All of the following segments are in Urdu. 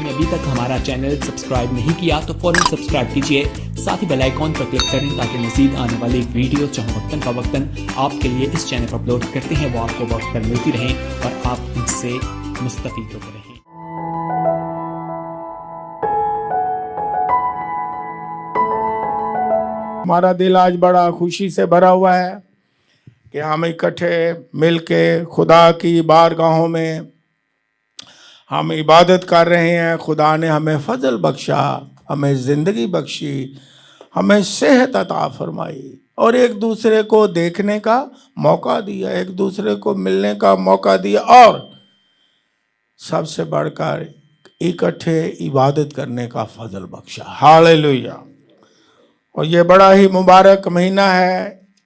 آپ نے ابھی تک ہمارا چینل سبسکرائب نہیں کیا تو فوراً سبسکرائب کیجئے، ساتھ ہی بیل آئیکن پر کلک کریں تاکہ مزید آنے والی ویڈیو جہاں وقتاً فوقتاً آپ کے لیے اس چینل پر اپلوڈ کرتے ہیں وہ آپ کو وقت پر ملتی رہیں اور آپ ان سے مستفید ہوتے رہیں۔ ہمارا دل آج بڑا خوشی سے بھرا ہوا ہے کہ ہم اکٹھے مل کے خدا کی بارگاہوں میں ہم عبادت کر رہے ہیں۔ خدا نے ہمیں فضل بخشا، ہمیں زندگی بخشی، ہمیں صحت عطا فرمائی اور ایک دوسرے کو دیکھنے کا موقع دیا، ایک دوسرے کو ملنے کا موقع دیا اور سب سے بڑھ کر اکٹھے عبادت کرنے کا فضل بخشا۔ ہاللیلویہ۔ اور یہ بڑا ہی مبارک مہینہ ہے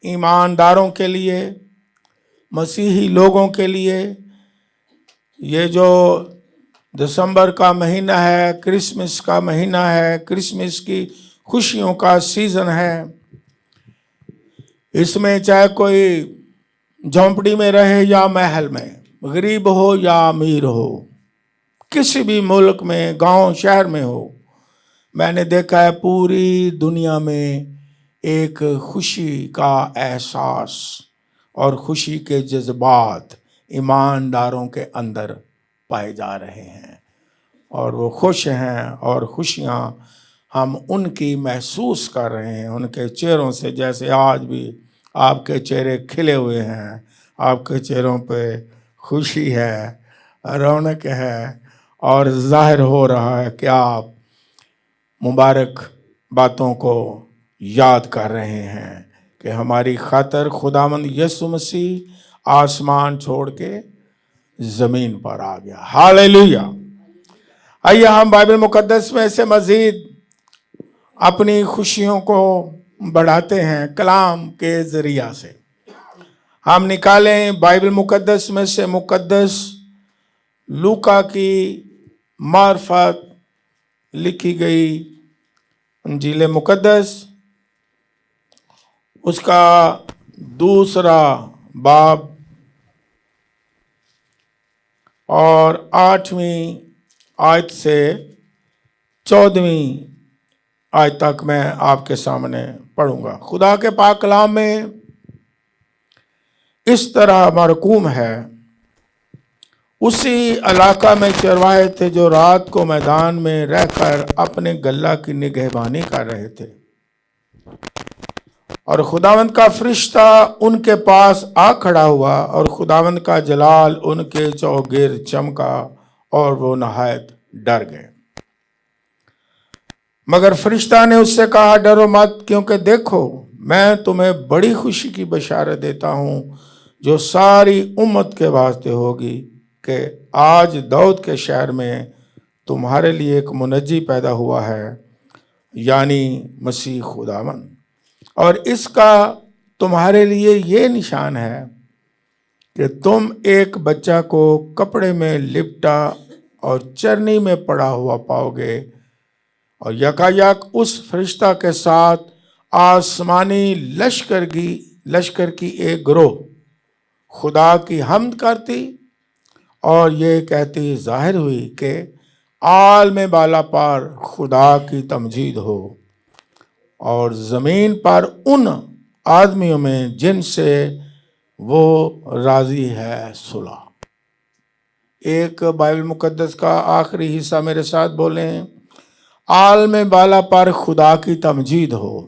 ایمانداروں کے لیے، مسیحی لوگوں کے لیے۔ یہ جو دسمبر کا مہینہ ہے، کرسمس کا مہینہ ہے، کرسمس کی خوشیوں کا سیزن ہے۔ اس میں چاہے کوئی جھونپڑی میں رہے یا محل میں، غریب ہو یا امیر ہو، کسی بھی ملک میں، گاؤں شہر میں ہو، میں نے دیکھا ہے پوری دنیا میں ایک خوشی کا احساس اور خوشی کے جذبات ایمانداروں کے اندر پائے جا رہے ہیں اور وہ خوش ہیں اور خوشیاں ہم ان کی محسوس کر رہے ہیں ان کے چہروں سے، جیسے آج بھی آپ کے چہرے کھلے ہوئے ہیں، آپ کے چہروں پہ خوشی ہے، رونق ہے اور ظاہر ہو رہا ہے کہ آپ مبارک باتوں کو یاد کر رہے ہیں کہ ہماری خاطر خداوند یسوع مسیح آسمان چھوڑ کے زمین پر آ گیا۔ ہاللیلویہ۔ آئیے ہم بائبل مقدس میں سے مزید اپنی خوشیوں کو بڑھاتے ہیں کلام کے ذریعہ سے۔ ہم نکالیں بائبل مقدس میں سے مقدس لوکا کی معرفت لکھی گئی انجیل مقدس، اس کا 2 باب اور 8ویں آیت سے 14ویں آیت تک میں آپ کے سامنے پڑھوں گا۔ خدا کے پاک کلام میں اس طرح مرقوم ہے، اسی علاقہ میں چرواہے تھے جو رات کو میدان میں رہ کر اپنے گلہ کی نگہبانی کر رہے تھے، اور خداوند کا فرشتہ ان کے پاس آ کھڑا ہوا اور خداوند کا جلال ان کے چوگرد چمکا اور وہ نہایت ڈر گئے۔ مگر فرشتہ نے اس سے کہا، ڈرو مت، کیونکہ دیکھو میں تمہیں بڑی خوشی کی بشارت دیتا ہوں جو ساری امت کے واسطے ہوگی، کہ آج داؤد کے شہر میں تمہارے لیے ایک منجی پیدا ہوا ہے، یعنی مسیح خداوند۔ اور اس کا تمہارے لیے یہ نشان ہے کہ تم ایک بچہ کو کپڑے میں لپٹا اور چرنی میں پڑا ہوا پاؤ گے، اور یکایک اس فرشتہ کے ساتھ آسمانی لشکر کی ایک گروہ خدا کی حمد کرتی اور یہ کہتی ظاہر ہوئی کہ عالم بالا پر خدا کی تمجید ہو، اور زمین پر ان آدمیوں میں جن سے وہ راضی ہے صلح۔ ایک بائبل مقدس کا آخری حصہ میرے ساتھ بولیں، عالم بالا پر خدا کی تمجید ہو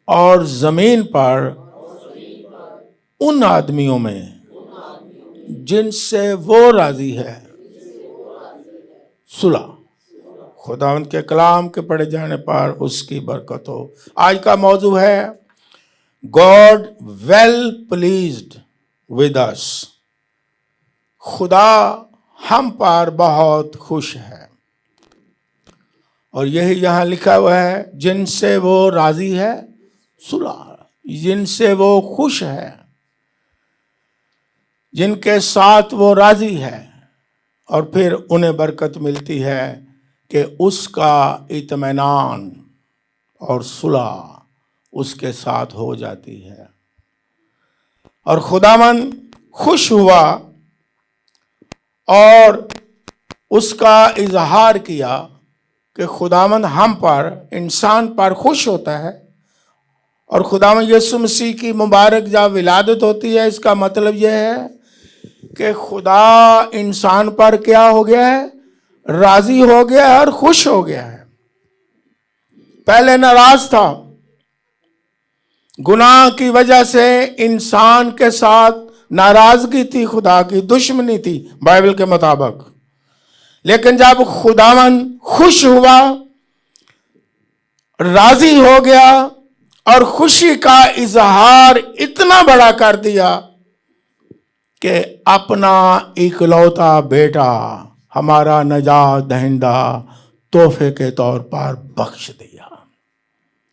اور زمین پر ان آدمیوں میں جن سے وہ راضی ہے صلح۔ خداوند کے کلام کے پڑھے جانے پر اس کی برکت ہو۔ آج کا موضوع ہے God well pleased with us۔ خدا ہم پر بہت خوش ہے، اور یہی یہاں لکھا ہوا ہے، جن سے وہ راضی ہے صلح، جن سے وہ خوش ہے، جن کے ساتھ وہ راضی ہے، اور پھر انہیں برکت ملتی ہے کہ اس کا اطمینان اور صلح اس کے ساتھ ہو جاتی ہے، اور خداوند خوش ہوا اور اس کا اظہار کیا کہ خداوند ہم پر، انسان پر خوش ہوتا ہے. اور خداوند یسوع مسیح کی مبارک جب ولادت ہوتی ہے، اس کا مطلب یہ ہے کہ خدا انسان پر کیا ہو گیا ہے؟ راضی ہو گیا ہے اور خوش ہو گیا ہے. پہلے ناراض تھا، گناہ کی وجہ سے انسان کے ساتھ ناراضگی تھی، خدا کی دشمنی تھی بائبل کے مطابق. لیکن جب خداوند خوش ہوا، راضی ہو گیا اور خوشی کا اظہار اتنا بڑا کر دیا کہ اپنا اکلوتا بیٹا ہمارا نجات دہندہ تحفے کے طور پر بخش دیا.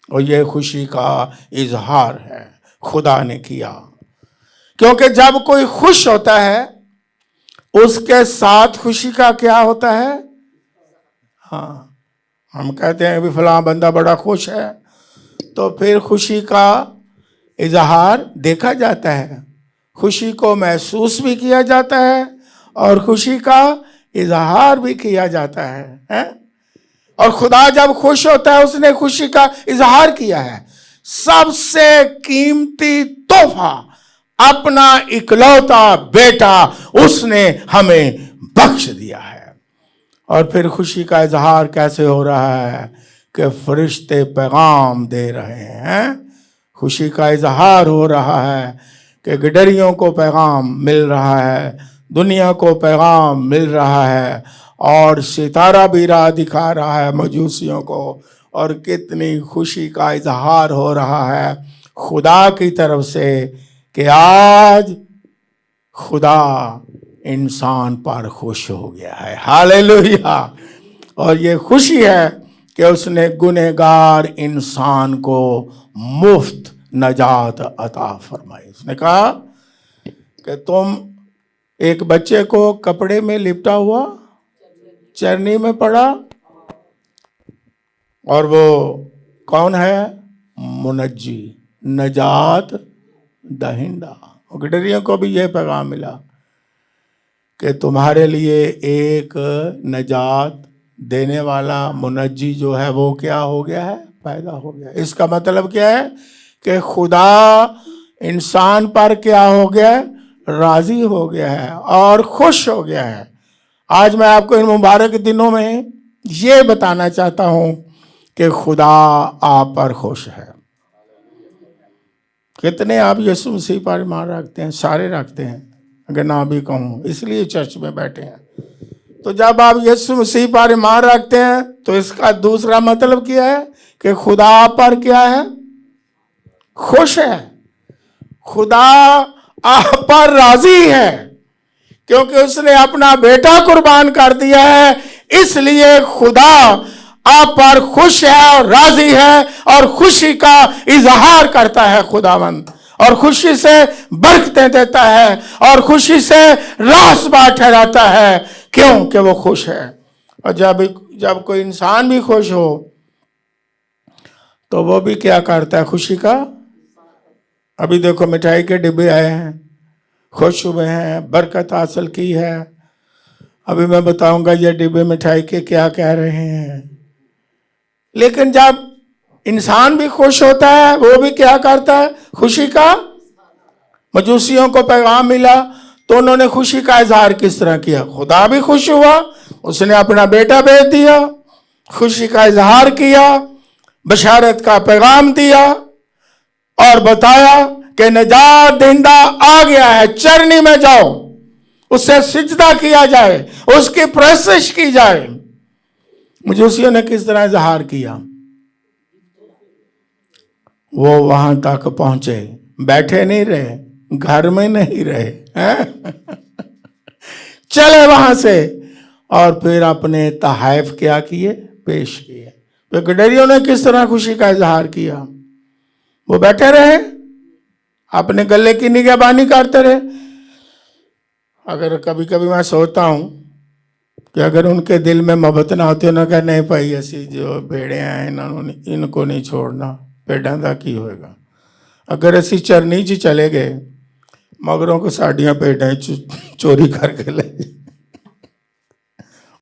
اور یہ خوشی کا اظہار ہے خدا نے کیا. کیونکہ جب کوئی خوش ہوتا ہے اس کے ساتھ خوشی کا کیا ہوتا ہے؟ ہاں، ہم کہتے ہیں بھی فلاں بندہ بڑا خوش ہے، تو پھر خوشی کا اظہار دیکھا جاتا ہے، خوشی کو محسوس بھی کیا جاتا ہے اور خوشی کا اظہار بھی کیا جاتا ہے. اور خدا جب خوش ہوتا ہے اس نے خوشی کا اظہار کیا ہے. سب سے قیمتی تحفہ اپنا اکلوتا بیٹا اس نے ہمیں بخش دیا ہے. اور پھر خوشی کا اظہار کیسے ہو رہا ہے کہ فرشتے پیغام دے رہے ہیں. خوشی کا اظہار ہو رہا ہے کہ گڈریوں کو پیغام مل رہا ہے، دنیا کو پیغام مل رہا ہے، اور ستارہ بھی راہ دکھا رہا ہے مجوسیوں کو. اور کتنی خوشی کا اظہار ہو رہا ہے خدا کی طرف سے کہ آج خدا انسان پر خوش ہو گیا ہے. ہاللیلویہ. اور یہ خوشی ہے کہ اس نے گنہگار انسان کو مفت نجات عطا فرمائی. اس نے کہا کہ تم ایک بچے کو کپڑے میں لپٹا ہوا چرنی میں پڑا، اور وہ کون ہے؟ منجی، نجات دہندہ. گڈریوں کو بھی یہ پیغام ملا کہ تمہارے لیے ایک نجات دینے والا منجی جو ہے وہ کیا ہو گیا ہے؟ پیدا ہو گیا. اس کا مطلب کیا ہے کہ خدا انسان پر کیا ہو گیا ہے؟ راضی ہو گیا ہے اور خوش ہو گیا ہے. آج میں آپ کو ان مبارک دنوں میں یہ بتانا چاہتا ہوں کہ خدا آپ پر خوش ہے. کتنے آپ یسوع مسیح پر ایمان رکھتے ہیں؟ سارے رکھتے ہیں، اگر نہ بھی کہوں، اس لیے چرچ میں بیٹھے ہیں. تو جب آپ یسوع مسیح پر ایمان رکھتے ہیں تو اس کا دوسرا مطلب کیا ہے کہ خدا آپ پر کیا ہے؟ خوش ہے. خدا آپ پر راضی ہے کیونکہ اس نے اپنا بیٹا قربان کر دیا ہے. اس لیے خدا آپ پر خوش ہے اور راضی ہے اور خوشی کا اظہار کرتا ہے خداوند، اور خوشی سے برکتیں دیتا ہے اور خوشی سے راسبا ٹھہراتا ہے. کیوں کہ وہ خوش ہے. اور جب کوئی انسان بھی خوش ہو تو وہ بھی کیا کرتا ہے؟ خوشی کا. ابھی دیکھو مٹھائی کے ڈبے آئے ہیں، خوش ہوئے ہیں، برکت حاصل کی ہے. ابھی میں بتاؤں گا یہ ڈبے مٹھائی کے کیا کہہ رہے ہیں. لیکن جب انسان بھی خوش ہوتا ہے وہ بھی کیا کرتا ہے؟ خوشی کا. مجوسیوں کو پیغام ملا تو انہوں نے خوشی کا اظہار کس طرح کیا؟ خدا بھی خوش ہوا، اس نے اپنا بیٹا بھیج دیا، خوشی کا اظہار کیا، بشارت کا پیغام دیا اور بتایا کہ نجات دہندہ آ گیا ہے، چرنی میں جاؤ، اس سے سجدہ کیا جائے، اس کی پرستش کی جائے. مجوسیوں نے کس طرح اظہار کیا؟ وہ وہاں تک پہنچے، بیٹھے نہیں رہے، گھر میں نہیں رہے، چلے وہاں سے اور پھر اپنے تحائف کیا کیے؟ پیش کیے. پھر گڈریوں نے کس طرح خوشی کا اظہار کیا؟ وہ بیٹھے رہے، اپنے گلے کی نگہبانی کرتے رہے. اگر کبھی کبھی میں سوچتا ہوں کہ اگر ان کے دل میں محبت نہ ہوتی، انہوں نے کہا نہیں بھائی ایسی جو بھیڑیں ہیں ان کو نہیں چھوڑنا، پیڑاں دا کی ہوئے گا. اگر ایسی چرنی چی چلے گئے، مگروں کو ساڑیاں پیڑیں چوری کر کے لے.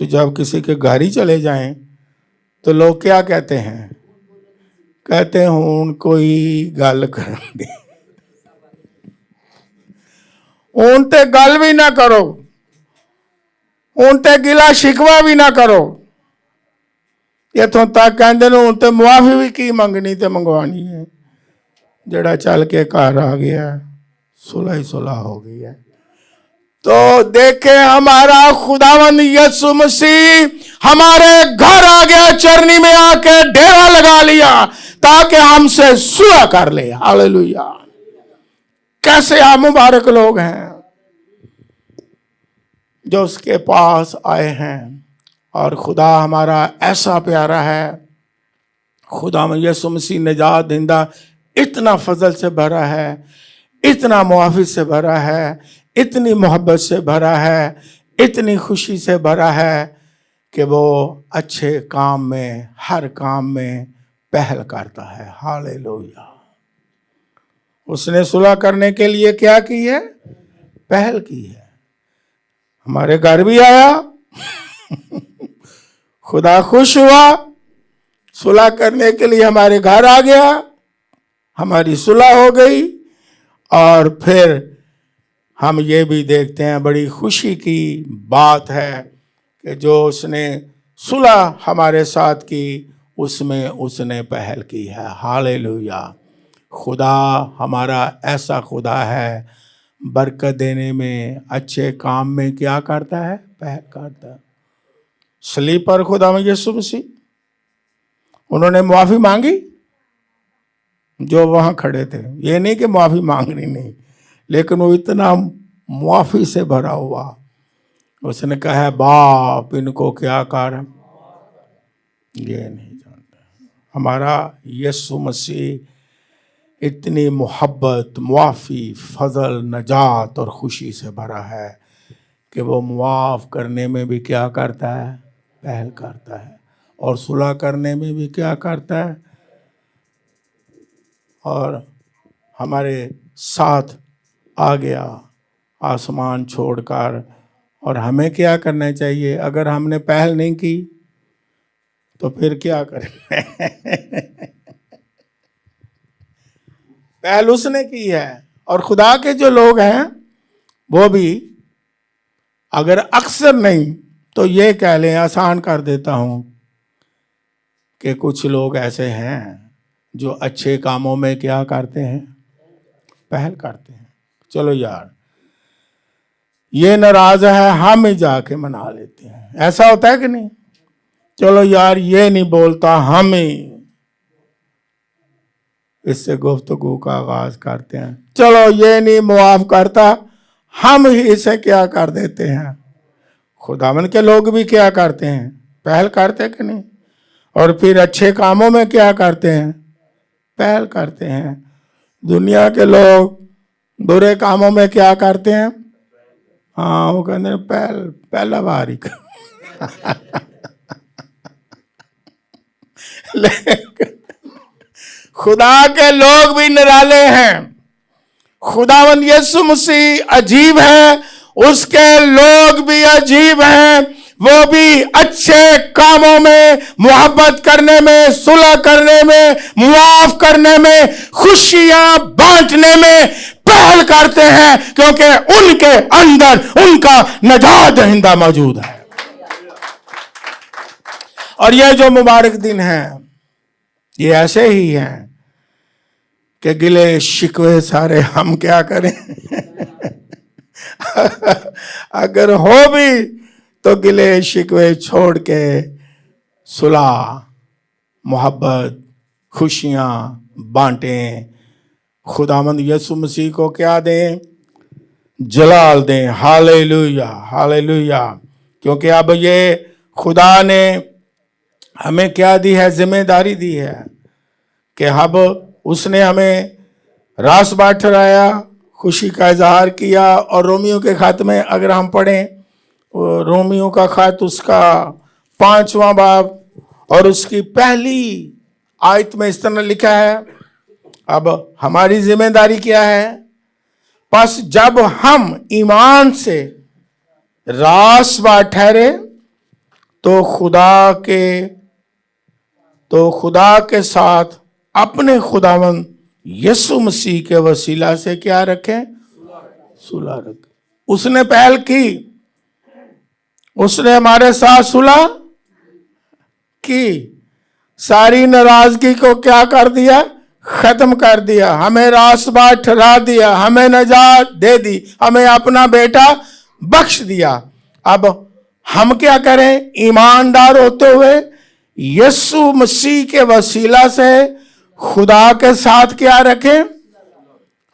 تو جب کسی کے گھر ہی چلے جائیں تو لوگ کیا کہتے ہیں؟ کہتے ہیں ہوں کوئی گل کرن گے، ہوں تے گل بھی نہ کرو، ہوں تے گلا شکوا بھی نہ کرو، اتوں تک کہندے نے ہوں تے معافی بھی کی منگنی تے منگوانی ہے، جڑا چل کے گھر آ گیا صلح ہی صلح ہو گئی ہے۔ تو دیکھیں ہمارا خداوند یسوع مسیح ہمارے گھر آ گیا، چرنی میں آ کے ڈیرا لگا لیا تاکہ ہم سے صلح کر لے۔ ہاللیلویہ! کیسے آپ مبارک لوگ ہیں جو اس کے پاس آئے ہیں، اور خدا ہمارا ایسا پیارا ہے، خدا یسوع مسیح نجات دہندہ اتنا فضل سے بھرا ہے، اتنا معافی سے بھرا ہے، اتنی محبت سے بھرا ہے، اتنی خوشی سے بھرا ہے کہ وہ اچھے کام میں، ہر کام میں پہل کرتا ہے۔ ہاللیلویہ! اس نے صلح کرنے کے لیے کیا کی ہے؟ پہل کی ہے۔ ہمارے گھر بھی آیا، خدا خوش ہوا، صلح کرنے کے لیے ہمارے گھر آ گیا، ہماری صلح ہو گئی، اور پھر ہم یہ بھی دیکھتے ہیں، بڑی خوشی کی بات ہے کہ جو اس نے صلح ہمارے ساتھ کی، اس میں اس نے پہل کی ہے۔ ہاللیلویہ! خدا ہمارا ایسا خدا ہے، برکت دینے میں، اچھے کام میں کیا کرتا ہے؟ پہل کرتا ہے۔ صلیب پر خدا یسوع مسیح، انہوں نے معافی مانگی جو وہاں کھڑے تھے، یہ نہیں کہ معافی مانگنی نہیں، لیکن وہ اتنا معافی سے بھرا ہوا، اس نے کہا ہے باپ ان کو کیا کر، یہ نہیں جانتا۔ ہمارا یسوع مسیح اتنی محبت، معافی، فضل، نجات اور خوشی سے بھرا ہے کہ وہ معاف کرنے میں بھی کیا کرتا ہے؟ پہل کرتا ہے، اور صلح کرنے میں بھی کیا کرتا ہے؟ اور ہمارے ساتھ آ گیا آسمان چھوڑ کر۔ اور ہمیں کیا کرنا چاہیے؟ اگر ہم نے پہل نہیں کی تو پھر کیا کریں؟ پہل اس نے کی ہے، اور خدا کے جو لوگ ہیں وہ بھی اگر اکثر نہیں تو یہ کہہ لیں، آسان کر دیتا ہوں، کہ کچھ لوگ ایسے ہیں جو اچھے کاموں میں کیا کرتے ہیں؟ پہل کرتے ہیں۔ چلو یار یہ ناراض ہے، ہم ہی جا کے منا لیتے ہیں، ایسا ہوتا ہے کہ نہیں؟ چلو یار یہ نہیں بولتا، ہم ہی اس سے گفتگو کا آغاز کرتے ہیں، چلو یہ نہیں معاف کرتا، ہم ہی اسے کیا کر دیتے ہیں۔ خداوند کے لوگ بھی کیا کرتے ہیں؟ پہل کرتے کہ نہیں؟ اور پھر اچھے کاموں میں کیا کرتے ہیں؟ پہل کرتے ہیں۔ دنیا کے لوگ برے کاموں میں کیا کرتے ہیں؟ ہاں وہ کہتے ہیں پہلا بار ہی خدا کے لوگ بھی نرالے ہیں، خداوند یسوع مسیح عجیب ہے، اس کے لوگ بھی عجیب ہیں، وہ بھی اچھے کاموں میں، محبت کرنے میں، صلح کرنے میں، معاف کرنے میں، خوشیاں بانٹنے میں پہل کرتے ہیں، کیونکہ ان کے اندر ان کا نجات دہندہ موجود ہے۔ اور یہ جو مبارک دن ہیں یہ ایسے ہی ہیں کہ گلے شکوے سارے ہم کیا کریں؟ اگر ہو بھی تو گلے شکوے چھوڑ کے صلح، محبت، خوشیاں بانٹیں، خداوند یسوع مسیح کو کیا دیں؟ جلال دیں۔ ہاللیلویہ! ہاللیلویہ! کیونکہ اب یہ خدا نے ہمیں کیا دی ہے؟ ذمہ داری دی ہے کہ اب اس نے ہمیں راس بات ٹھہرایا، خوشی کا اظہار کیا۔ اور رومیوں کے خط میں اگر ہم پڑھیں، رومیوں کا خط اس کا 5واں باب اور اس کی پہلی آیت میں اس طرح لکھا ہے، اب ہماری ذمہ داری کیا ہے؟ پس جب ہم ایمان سے راس بات ٹھہرے تو خدا کے ساتھ اپنے خداوند یسوع مسیح کے وسیلہ سے کیا رکھیں؟ صلح رکھیں۔ اس نے پہل کی، اس نے ہمارے ساتھ صلح کی، ساری ناراضگی کو کیا کر دیا؟ ختم کر دیا، ہمیں راست بات ٹھہرا دیا، ہمیں نجات دے دی، ہمیں اپنا بیٹا بخش دیا۔ اب ہم کیا کریں؟ ایماندار ہوتے ہوئے یسوع مسیح کے وسیلہ سے خدا کے ساتھ کیا رکھیں؟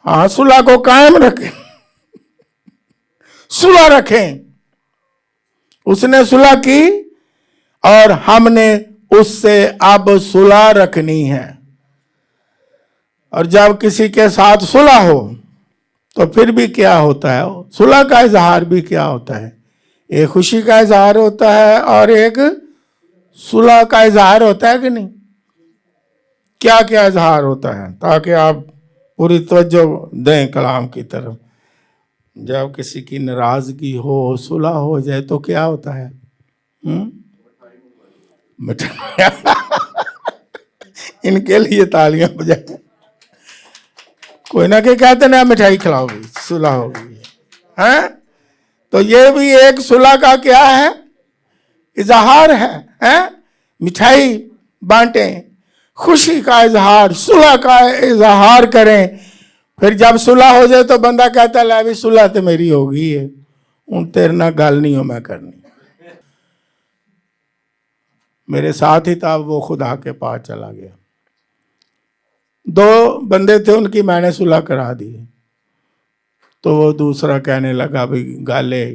ہاں، صلح کو قائم رکھیں، صلح رکھیں۔ اس نے صلح کی اور ہم نے اس سے اب صلح رکھنی ہے۔ اور جب کسی کے ساتھ صلح ہو تو پھر بھی کیا ہوتا ہے؟ صلح کا اظہار بھی کیا ہوتا ہے؟ ایک خوشی کا اظہار ہوتا ہے اور ایک صلح کا اظہار ہوتا ہے کہ نہیں؟ کیا کیا اظہار ہوتا ہے تاکہ آپ پوری توجہ دیں کلام کی طرف۔ جب کسی کی ناراضگی ہو، صلح ہو جائے تو کیا ہوتا ہے؟ ان کے لیے تالیاں بجائیں۔ کوئی نہ کہ کہتے نا مٹھائی کھلاؤ گی، صلح ہوگی، ہاں؟ تو یہ بھی ایک صلح کا کیا ہے؟ اظہار ہے۔ مٹھائی بانٹیں، خوشی کا اظہار، صلح کا اظہار کریں۔ پھر جب صلح ہو جائے تو بندہ کہتا ہے لے بھی صلح تو میری ہو گئی ہے، ان تیرے نہ گل نہیں ہو میں کرنی۔ میرے ساتھ ہی تھا، وہ خدا کے پاس چلا گیا۔ 2 بندے تھے، ان کی میں نے صلح کرا دی، تو وہ دوسرا کہنے لگا بھی گل ہے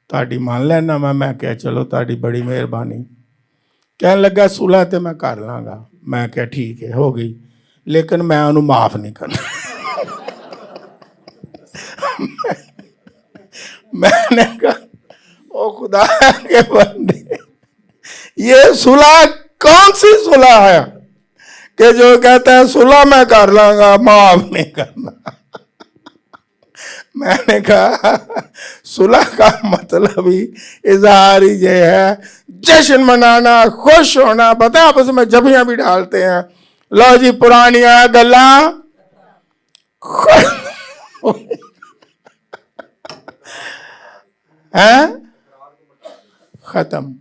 تاڑی مان لینا میں کہا چلو تاڑی بڑی مہربانی۔ کہنے لگا صلح تے میں کر لاں گا، میں کہا ٹھیک ہے، ہو گئی، لیکن میں انہوں معاف نہیں کرنا۔ میں نے کہا او خدا کے بندے، یہ صلح کون سی صلح ہے کہ جو کہتا ہے صلح میں کر لاں گا، معاف نہیں کرنا؟ میں نے کہا صلح کا مطلب ہی اظہار ہی یہ ہے، جشن منانا، خوش ہونا۔ پتہ آپس میں جبیاں بھی ڈالتے ہیں، لو جی پرانیاں گلاں ختم،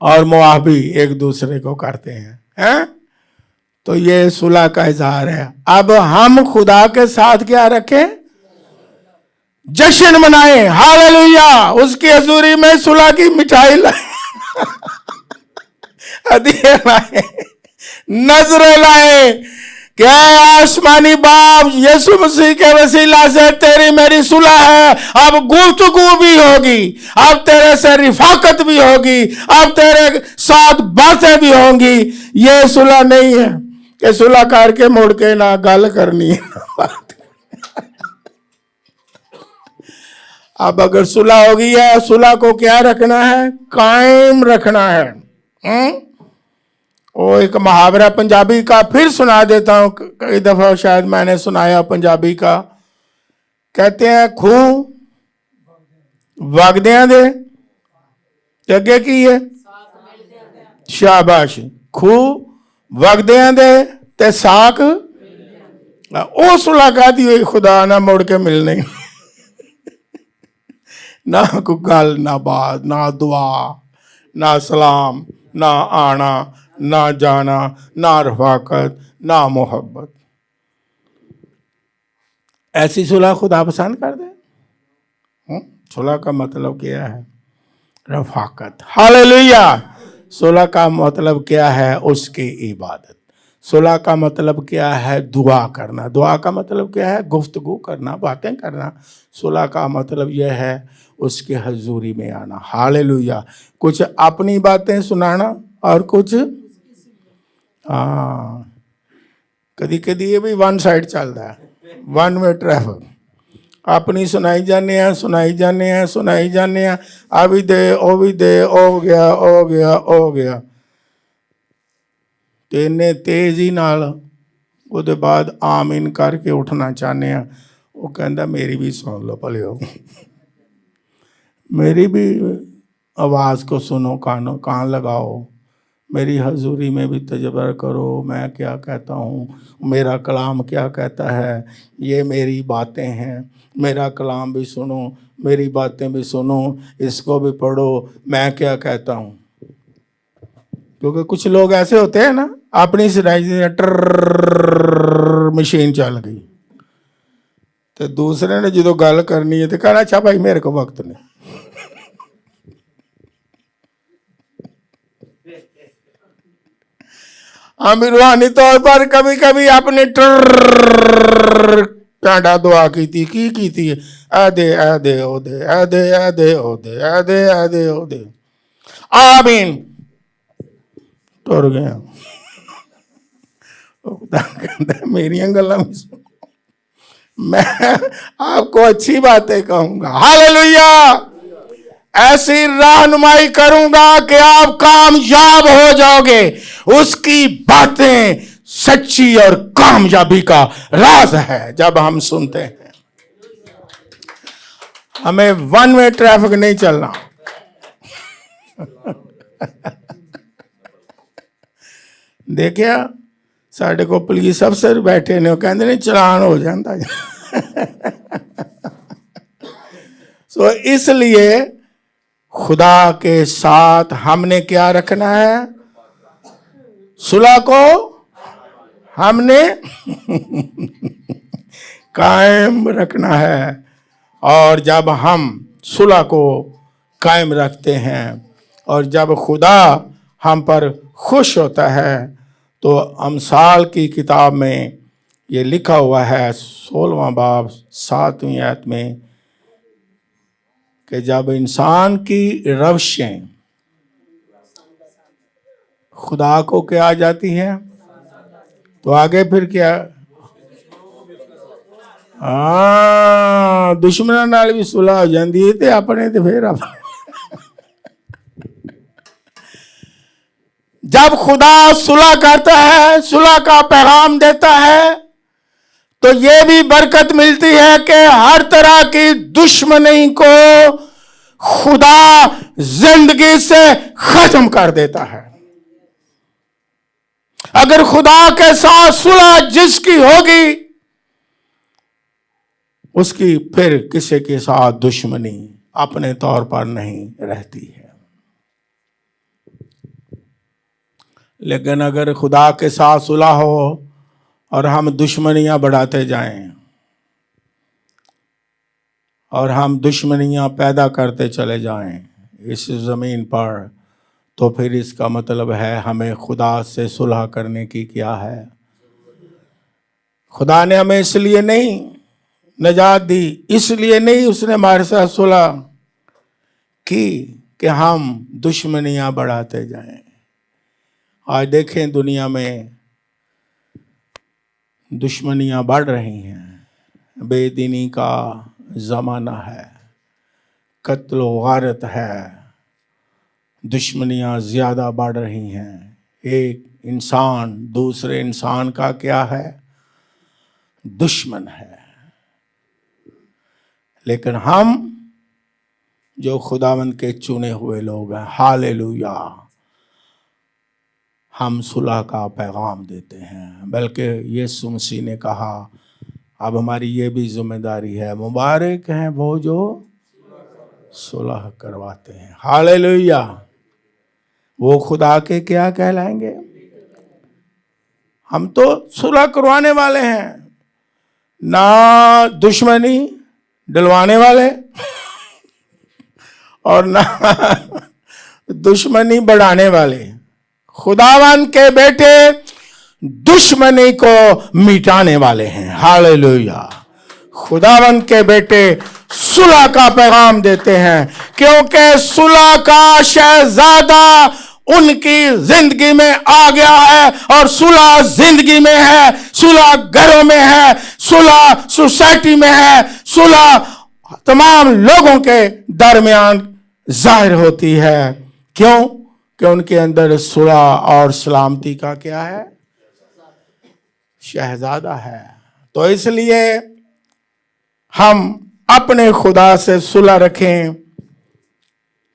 اور معاف بھی ایک دوسرے کو کرتے ہیں۔ تو یہ صلح کا اظہار ہے۔ اب ہم خدا کے ساتھ کیا رکھیں؟ جشن منائیں، ہاللویا، اس کی حضوری میں صلح کی مٹھائی لائیں، ہدیے لائیں، نظریں لائیں کہ اے آسمانی باپ، یسوع مسیح کے وسیلہ سے تیری میری صلح ہے۔ اب گفتگو بھی ہوگی، اب تیرے سے رفاقت بھی ہوگی، اب تیرے ساتھ باتیں بھی ہوں گی۔ یہ صلح نہیں ہے کہ صلح کر کے مڑ کے نہ گل کرنی ہے۔ اب اگر صلح ہو گئی ہے، صلح کو کیا رکھنا ہے؟ قائم رکھنا ہے۔ وہ ایک محاورہ پنجابی کا پھر سنا دیتا ہوں، کئی دفعہ شاید میں نے سنایا پنجابی کا۔ کہتے ہیں کھوں وگدیاں دے اگے کی ہے؟ شاباش، کھوں وگدیاں دے تے ساک، او صلح کہہ دی ہوئی خدا نہ مڑ کے ملنے، نہ کوئی گل، نہ بات، نہ دعا، نہ سلام، نہ آنا، نہ جانا، نہ رفاقت، نہ محبت۔ ایسی صلح خدا پسند کر دے؟ صلح کا مطلب کیا ہے؟ رفاقت۔ ہاللویا۔ صلح کا مطلب کیا ہے؟ اس کی عبادت۔ صلح کا مطلب کیا ہے؟ دعا کرنا۔ دعا کا مطلب کیا ہے؟ گفتگو کرنا، باتیں کرنا۔ صلح کا مطلب یہ ہے اس کی حضوری میں آنا۔ ہاللویا۔ کچھ اپنی باتیں سنانا اور کچھ کدی کدی یہ بھی ون سائڈ چلتا ہے، ون وے ٹریفک۔ اپنی سنائی جانے ہیں، سنائی جانے ہیں، سنائی جانے ہیں، آ بھی دے، او بھی دے، او گیا، او گیا، او گیا۔ تینے تیزی نال وہ دے بعد آمین کر کے اٹھنا چاہنے ہیں۔ وہ کہندہ میری بھی سن لو پلیو، میری بھی آواز کو سنو، کان لگاؤ، میری حضوری میں بھی تجربہ کرو، میں کیا کہتا ہوں، میرا کلام کیا کہتا ہے، یہ میری باتیں ہیں، میرا کلام بھی سنو، میری باتیں بھی سنو، اس کو بھی پڑھو، میں کیا کہتا ہوں۔ کیونکہ کچھ لوگ ایسے ہوتے ہیں نا، اپنی سرائی مشین چل گئی تو دوسرے نے جدو گل کرنی ہے تو کہنا اچھا بھائی میرے کو وقت نہیں۔ ہم روحانی طور پر کبھی کبھی اپنے پینڈا دعا کی تھی اے دے اے دے او دے اے دے اے دے او دے اے دے اے دے او دے، آمین، ٹر گیا۔ میری گلاں بھی سنو، میں آپ کو اچھی باتیں کہوں گا، ہاللیلویہ، ایسی رہنمائی کروں گا کہ آپ کامیاب ہو جاؤ گے۔ اس کی باتیں سچی اور کامیابی کا راز ہے۔ جب ہم سنتے ہیں، ہمیں ون وے ٹریفک نہیں چلنا۔ دیکھیا ساڈے کو پولیس افسر بیٹھے نے، کہندے نے چلان ہو جاتا۔ سو اس لیے خدا کے ساتھ ہم نے کیا رکھنا ہے؟ صلح کو ہم نے قائم رکھنا ہے۔ اور جب ہم صلح کو قائم رکھتے ہیں اور جب خدا ہم پر خوش ہوتا ہے، تو امثال کی کتاب میں یہ لکھا ہوا ہے 16واں باب 7ویں آیت میں کہ جب انسان کی روشیں خدا کو کیا آ جاتی ہیں تو آگے پھر کیا؟ ہاں، دشمنوں نال بھی صلح ہو جاندی ہے تے اپنے تے پھر جب خدا صلح کرتا ہے، صلح کا پیغام دیتا ہے، تو یہ بھی برکت ملتی ہے کہ ہر طرح کی دشمنی کو خدا زندگی سے ختم کر دیتا ہے۔ اگر خدا کے ساتھ صلح جس کی ہوگی، اس کی پھر کسی کے ساتھ دشمنی اپنے طور پر نہیں رہتی ہے۔ لیکن اگر خدا کے ساتھ صلح ہو اور ہم دشمنیاں بڑھاتے جائیں اور ہم دشمنیاں پیدا کرتے چلے جائیں اس زمین پر، تو پھر اس کا مطلب ہے ہمیں خدا سے صلح کرنے کی کیا ہے؟ خدا نے ہمیں اس لیے نہیں نجات دی، اس لیے نہیں اس نے ہمارے ساتھ صلح کی کہ ہم دشمنیاں بڑھاتے جائیں۔ آج دیکھیں دنیا میں دشمنیاں بڑھ رہی ہیں، بے دینی کا زمانہ ہے، قتل و غارت ہے، دشمنیاں زیادہ بڑھ رہی ہیں۔ ایک انسان دوسرے انسان کا کیا ہے؟ دشمن ہے۔ لیکن ہم جو خداوند کے چنے ہوئے لوگ ہیں، ہاللیلویہ، ہم صلح کا پیغام دیتے ہیں۔ بلکہ یسوع مسیح نے کہا اب ہماری یہ بھی ذمہ داری ہے، مبارک ہیں وہ جو صلح کرواتے ہیں۔ ہاللیلویہ، وہ خدا کے کیا کہلائیں گے؟ ہم تو صلح کروانے والے ہیں، نہ دشمنی ڈلوانے والے اور نہ دشمنی بڑھانے والے۔ خداوند کے بیٹے دشمنی کو مٹانے والے ہیں۔ ہاللیلویہ، خداوند کے بیٹے صلح کا پیغام دیتے ہیں، کیونکہ صلح کا شہزادہ ان کی زندگی میں آ گیا ہے، اور صلح زندگی میں ہے، صلح گھروں میں ہے، صلح سوسائٹی میں ہے، صلح تمام لوگوں کے درمیان ظاہر ہوتی ہے۔ کیوں؟ کہ ان کے اندر صلح اور سلامتی کا کیا ہے؟ شہزادہ ہے۔ تو اس لیے ہم اپنے خدا سے صلح رکھیں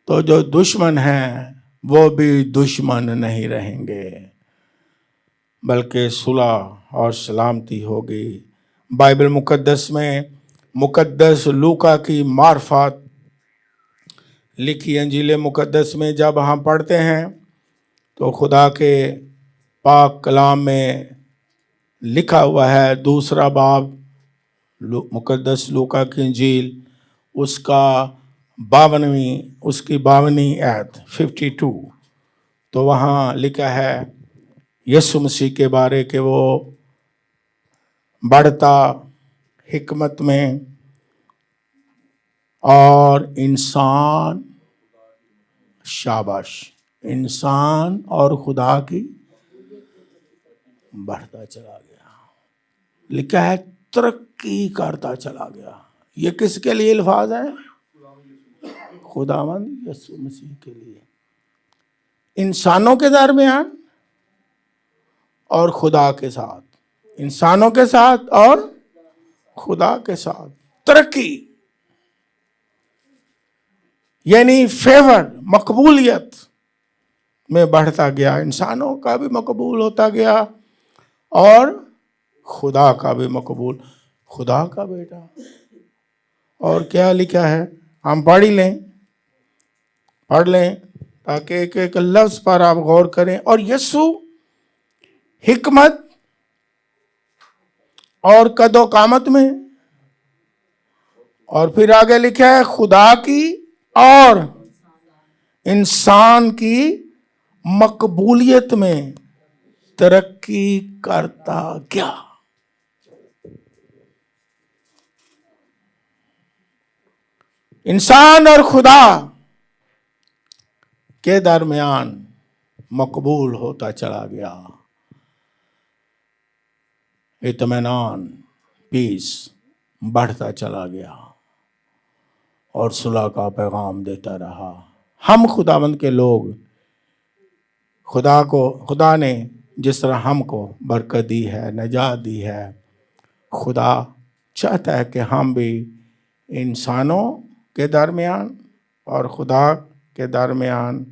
تو جو دشمن ہیں وہ بھی دشمن نہیں رہیں گے، بلکہ صلح اور سلامتی ہوگی۔ بائبل مقدس میں مقدس لوکا کی معرفت لکھی انجیل مقدس میں جب ہم پڑھتے ہیں تو خدا کے پاک کلام میں لکھا ہوا ہے، 2 باب مقدس لوکا کی انجیل، اس کی 52ویں آیت 52، تو وہاں لکھا ہے یسوع مسیح کے بارے کہ وہ بڑھتا حکمت میں اور انسان، شاباش، انسان اور خدا کی بڑھتا چلا گیا۔ لکھا ہے ترقی کرتا چلا گیا۔ یہ کس کے لیے الفاظ ہیں؟ خداوند یسوع مسیح کے لیے، انسانوں کے درمیان اور خدا کے ساتھ، انسانوں کے ساتھ اور خدا کے ساتھ ترقی، یعنی فیور، مقبولیت میں بڑھتا گیا، انسانوں کا بھی مقبول ہوتا گیا اور خدا کا بھی مقبول، خدا کا بیٹا۔ اور کیا لکھا ہے ہم پڑھ لیں تاکہ ایک ایک لفظ پر آپ غور کریں۔ اور یسوع حکمت اور قد و قامت میں، اور پھر آگے لکھا ہے خدا کی اور انسان کی مقبولیت میں ترقی کرتا گیا۔ انسان اور خدا کے درمیان مقبول ہوتا چلا گیا، اطمینان، پیس بڑھتا چلا گیا اور صلح کا پیغام دیتا رہا۔ ہم خداوند کے لوگ، خدا نے جس طرح ہم کو برکت دی ہے، نجات دی ہے، خدا چاہتا ہے کہ ہم بھی انسانوں کے درمیان اور خدا کے درمیان،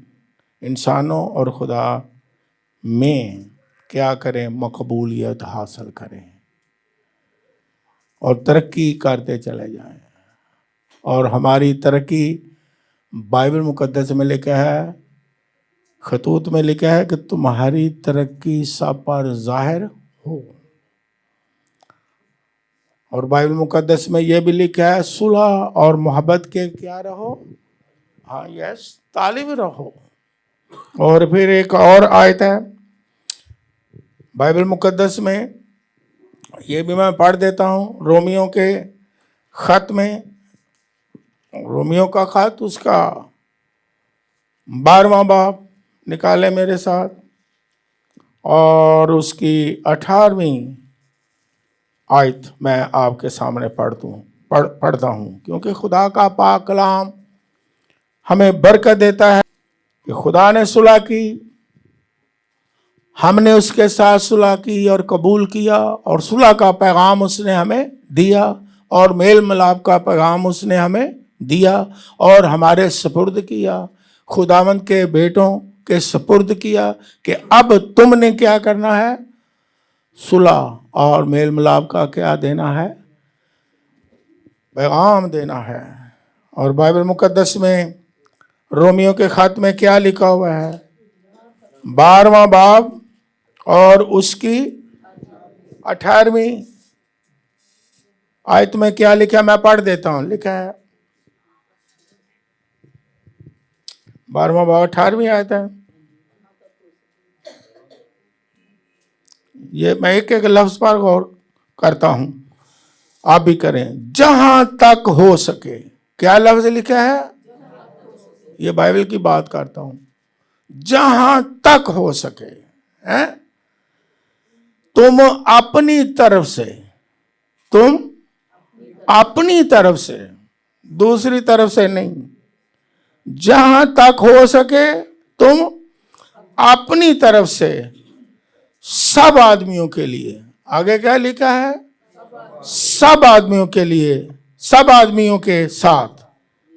انسانوں اور خدا میں کیا کریں؟ مقبولیت حاصل کریں اور ترقی کرتے چلے جائیں۔ اور ہماری ترقی بائبل مقدس میں لکھا ہے، خطوط میں لکھا ہے کہ تمہاری ترقی سب پر ظاہر ہو۔ اور بائبل مقدس میں یہ بھی لکھا ہے صلح اور محبت کے کیا رہو؟ ہاں یس، طالب رہو۔ اور پھر ایک اور آیت ہے بائبل مقدس میں، یہ بھی میں پڑھ دیتا ہوں، رومیوں کے خط میں، رومیوں کا خط، اس کا 12واں باب نکالے میرے ساتھ، اور اس کی 18ویں آیت میں آپ کے سامنے پڑھتا ہوں، کیونکہ خدا کا پاک کلام ہمیں برکت دیتا ہے کہ خدا نے صلح کی، ہم نے اس کے ساتھ صلح کی اور قبول کیا، اور صلح کا پیغام اس نے ہمیں دیا، اور میل ملاپ کا پیغام اس نے ہمیں دیا اور ہمارے سپرد کیا، خداوند کے بیٹوں کے سپرد کیا کہ اب تم نے کیا کرنا ہے؟ صلح اور میل ملاپ کا کیا دینا ہے؟ پیغام دینا ہے۔ اور بائبل مقدس میں رومیوں کے خط میں کیا لکھا ہوا ہے؟ 12واں باب اور اس کی 18ویں آیت میں کیا لکھا ہے؟ میں پڑھ دیتا ہوں، لکھا ہے 12واں باب 18ویں آیت ہے۔ یہ میں ایک ایک لفظ پر غور کرتا ہوں، آپ بھی کریں۔ جہاں تک ہو سکے، کیا لفظ لکھا ہے؟ یہ بائبل کی بات کرتا ہوں، جہاں تک ہو سکے تم اپنی طرف سے، دوسری طرف سے نہیں، جہاں تک ہو سکے تم اپنی طرف سے سب آدمیوں کے لیے، آگے کیا لکھا ہے؟ سب آدمیوں کے لیے، سب آدمیوں کے ساتھ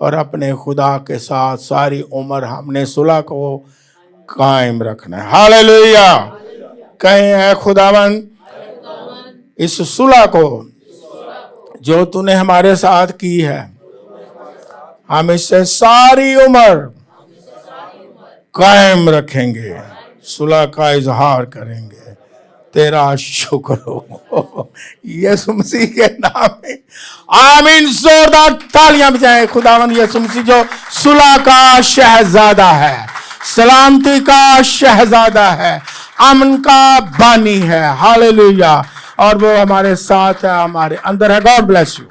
اور اپنے خدا کے ساتھ ساری عمر ہم نے صلح کو قائم رکھنا ہے. ہاللیلویا. کہیں اے خداوند اس صلح کو جو تو نے ہمارے ساتھ کی ہے ہم اس سے ساری عمر قائم رکھیں گے, صلح کا اظہار کریں گے. تیرا شکر ہو یسوع مسیح کے نام میں آمین. زوردار تالیاں بجائیں. خداوند یسوع مسیح جو صلح کا شہزادہ ہے, سلامتی کا شہزادہ ہے, امن کا بانی ہے. ہاللیلویا. اور وہ ہمارے ساتھ ہے, ہمارے اندر ہے. God bless you.